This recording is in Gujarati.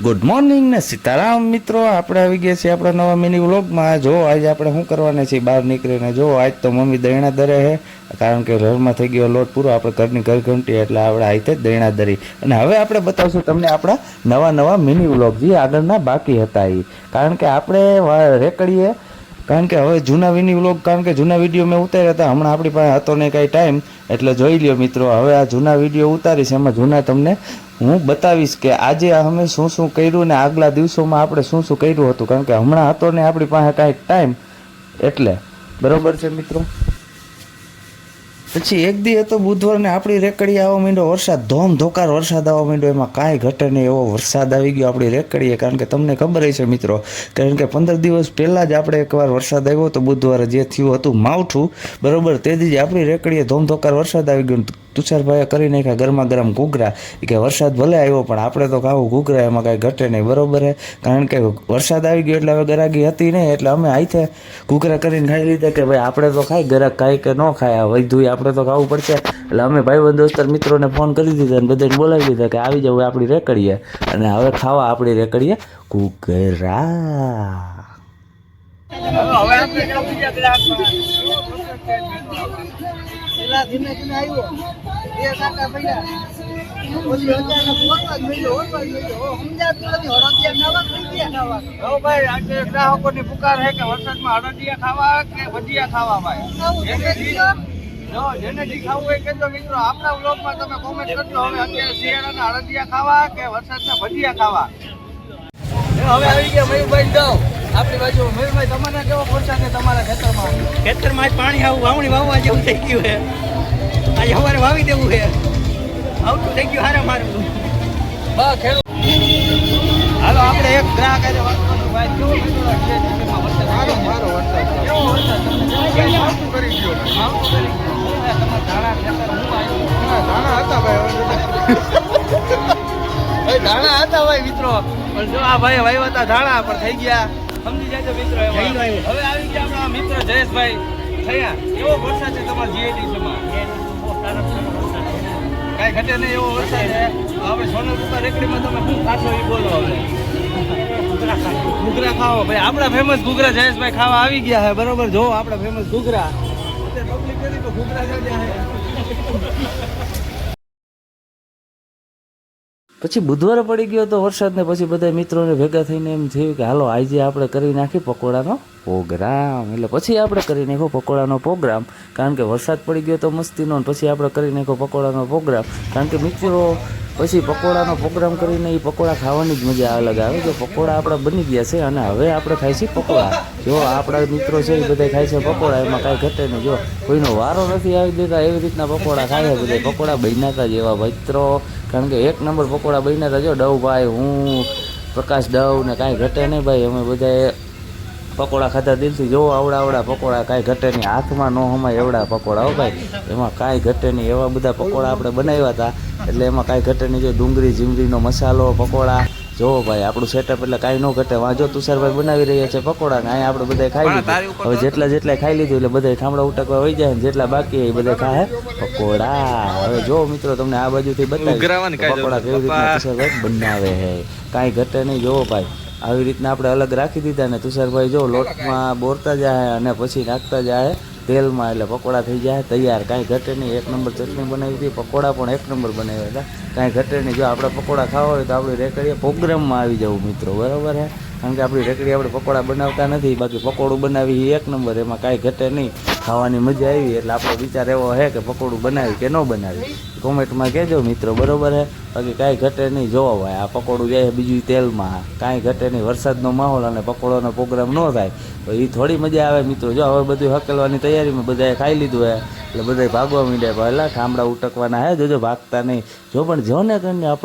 ગુડ મોર્નિંગ ને સીતારામ મિત્રો, આપણે આવી ગયા છીએ આપણા નવા મિની વ્લોગમાં. જો આજે આપણે શું કરવાના છીએ બહાર નીકળીને. જો આજ તો મમ્મી દહીણા દરે છે, કારણ કે ઘરમાં થઈ ગયો લોટ પૂરો. આપણે ઘરની ઘર ઘંટી એટલે આપણે આતે જ દહીણા દરી. અને હવે આપણે બતાવશું તમને આપણા નવા મિની વ્લોગ જે આગળના બાકી હતા એ. કારણ કે આપણે રેકડીએ, કારણ કે હવે જૂના મિની વ્લોગ, કારણ કે જૂના વિડીયો મેં ઉતાર્યા હતા, હમણાં આપણી પાસે હતો ને કાંઈ ટાઈમ, એટલે જોઈ લ્યો મિત્રો. હવે આ જૂના વિડીયો ઉતારીશ, એમાં જૂના તમને હું બતાવીશ કે આજે અમે શું શું કર્યું ને આગલા દિવસોમાં આપણે શું શું કર્યું હતું. કારણ કે હમણાં હતો ને આપણી પાસે કાંઈક ટાઈમ, એટલે બરોબર છે મિત્રો. પછી એક દી હતો બુધવારને આપણી રેકડી આવવા માંડ્યો વરસાદ, ધોમધોકાર વરસાદ આવવા માંડ્યો. એમાં કાંઈ ઘટે નહીં એવો વરસાદ આવી ગયો આપણી રેકડીએ. કારણ કે તમને ખબર છે મિત્રો, કારણ કે 15 દિવસ પહેલાં જ આપણે એકવાર વરસાદ આવ્યો હતો બુધવારે, જે થયું હતું માવઠું, બરોબર. તેથી જ આપણી રેકડીએ ધોમધોકાર વરસાદ આવી ગયો. તુષારભાઈએ કરી નાખ્યા ગરમા ગરમ ઘૂઘરા. કે વરસાદ ભલે આવ્યો પણ આપણે તો ખાવું ઘૂઘરા, એમાં કાંઈ ઘટે નહીં, બરોબર છે. કારણ કે વરસાદ આવી ગયો એટલે હવે ગરાગી હતી નહીં, એટલે અમે આઈથે ઘૂઘરા કરીને ખાઈ લીધા કે ભાઈ આપણે તો ખાઈ, ગરાક ખાય કે ન ખાય, આ વધુ આપણે તો ખાવું પડશે. એટલે અમે ભાઈબંધ દોસ્તર મિત્રોને ફોન કરી દીધા અને બધાને બોલાવી દીધા કે આવી જાવ આપણી રેકડીએ, અને હવે ખાવા આપણી રેકડીએ ઘૂઘરા. ધીમે ધીમે આવ્યો બે કાકા ભૈયા પછી અચાનક મોટવા જ મળ્યો સમજાતું નથી. હળદિયા ખાવા થઈ ગયા ખાવા ભાઈ. આજે ગ્રાહકોની પુકાર છે કે વરસાદમાં હળદિયા ખાવા કે ભજીયા ખાવા ભાઈ. જેને જી ખાવું હોય કેજો મિત્રો. આપણા વ્લોગમાં તમે કોમેન્ટ કરજો હવે અત્યારે શિયાળાના હળદિયા ખાવા કે વરસાદના ભજીયા ખાવા. હવે આવી ગયા મયુરભાઈ જાઓ આપણી બાજુ. મયુરભાઈ તમારે કેવો વરસાદ છે તમારા ખેતરમાં? ખેતરમાં આજ પાણી આવું વાવણી વાવવા જેવું થઈ ગયું છે. આજે સવારે વાવી દેવું છે, આવતું થઈ ગયું હારા મારું. બસ ખેડૂત હાલો આપણે એક ગ્રાહક આજે વાત કરું ભાઈ. કેવો વરસાદ? મારો વરસાદ કેવો વરસાદ તમને આવતું કરી ગયો? આવતું કરી ગયો. તમારા ધાણા ખેતર હું આવ્યું? ધાણા હતા ભાઈ, ધાણા હતા ભાઈ મિત્રો. પણ જો આ ભાઈ વાવ્યા હતા ધાણા પણ થઈ ગયા, સમજી જાજો મિત્રો. હવે આવી ગયા આપણા મિત્ર જયેશભાઈ થયા. કેવો વરસાદ છે તમારા જીએડીસીમાં? કાંઈ ઘટે નહીં એવો વરસાદ છે. આપણે સોનલપુરા રેકડીમાં તમે શું ખાશો એ બોલો હવે. ઘૂઘરા ખાઓ ભાઈ. આપણા ફેમસ ઘૂઘરા જયેશભાઈ ખાવા આવી ગયા છે, બરોબર. જો આપણા ફેમસ ઘૂઘરા પબ્લિક કરી તો ઘૂઘરા પછી બુધવારે પડી ગયો તો વરસાદ ને પછી બધા મિત્રોને ભેગા થઈને એમ થયું કે હાલો આજે આપણે કરી નાખી પકોડાનો પ્રોગ્રામ. એટલે પછી આપણે કરી નાખ્યો પકોડાનો પ્રોગ્રામ, કારણ કે વરસાદ પડી ગયો તો મસ્તીનો. પછી આપણે કરી નાખ્યો પકોડાનો પ્રોગ્રામ, કારણ કે મિત્રો પછી પકોડાનો પ્રોગ્રામ કરીને એ પકોડા ખાવાની જ મજા અલગ આવે. જો પકોડા આપણા બની ગયા છે અને હવે આપણે ખાઈ છીએ પકોડા. જો આપણા મિત્રો છે એ બધા ખાય છે પકોડા, એમાં કાંઈ ઘટે નહીં. જો કોઈનો વારો નથી આવી દેતા એવી રીતના પકોડા ખાય બધા. પકોડા બન્યા જેવા મિત્રો, કારણ કે એક નંબર પકોડા બન્યા હતા. જો ડવભાઈ, હું, પ્રકાશ ડવ ને કાંઈ ઘટે નહીં ભાઈ. અમે બધાએ પકોડા ખાધા દિલથી. જો આવડા પકોડા, કાંઈ ઘટે નહીં, હાથમાં ન હમાય એવડા પકોડા હો ભાઈ. એમાં કાંઈ ઘટે નહીં એવા બધા પકોડા આપણે બનાવ્યા હતા, એટલે એમાં કાંઈ ઘટે નહીં. જો ડુંગળી જીમરીનો મસાલો પકોડા, જો ભાઈ આપણું સેટઅપ એટલે કાંઈ ન ઘટે. વાંચો તુષારભાઈ બનાવી રહ્યા છે પકોડા ને અહીંયા આપણે બધા ખાઈ લીધું. હવે જેટલા ખાઈ લીધું એટલે બધા ઠામડા ઉટકવા વહી જાય ને જેટલા બાકી એ બધા ખાય પકોડા. હવે જો મિત્રો તમને આ બાજુથી બતાવી પકોડા કેવી રીતના તુષારભાઈ બનાવે છે, કાંઈ ઘટે નહીં. જોવો ભાઈ આવી રીતના આપણે અલગ રાખી દીધા ને તુષારભાઈ જો લોટમાં બોરતા જાય અને પછી નાખતા જાય તેલમાં, એટલે પકોડા થઈ જાય તૈયાર. કાંઈ ઘટે નહીં. એક નંબર ચટણી બનાવી હતી, પકોડા પણ એક નંબર બનાવ્યા હતા, કાંઈ ઘટે નહીં. જો આપણે પકોડા ખાવા હોય તો આપણી રેકડીએ પ્રોગ્રામમાં આવી જવું મિત્રો, બરાબર છે. કારણ કે આપણી રેકડી આપણે પકોડા બનાવતા નથી, બાકી પકોડું બનાવી એક નંબર, એમાં કાંઈ ઘટે નહીં. ખાવાની મજા આવી એટલે આપણો વિચાર એવો છે કે પકોડું બનાવી કે ન બનાવી કોમેન્ટમાં કહેજો મિત્રો, બરાબર છે. બાકી કાંઈ ઘટે નહીં. જોવો ભાઈ આ પકોડું જાય બીજું તેલમાં, કાંઈ ઘટે નહીં. વરસાદનો માહોલ અને પકોડાનો પ્રોગ્રામ ન થાય તો એ થોડી મજા આવે મિત્રો. જો હવે બધું હકેલવાની તૈયારીમાં બધાએ ખાઈ લીધું હે એટલે બધા ભાગવા માંડ્યા. પહેલાં ઠામડા ઉટકવાના હે, જોજો ભાગતા નહીં. જો પણ જો ને કરીને આપણું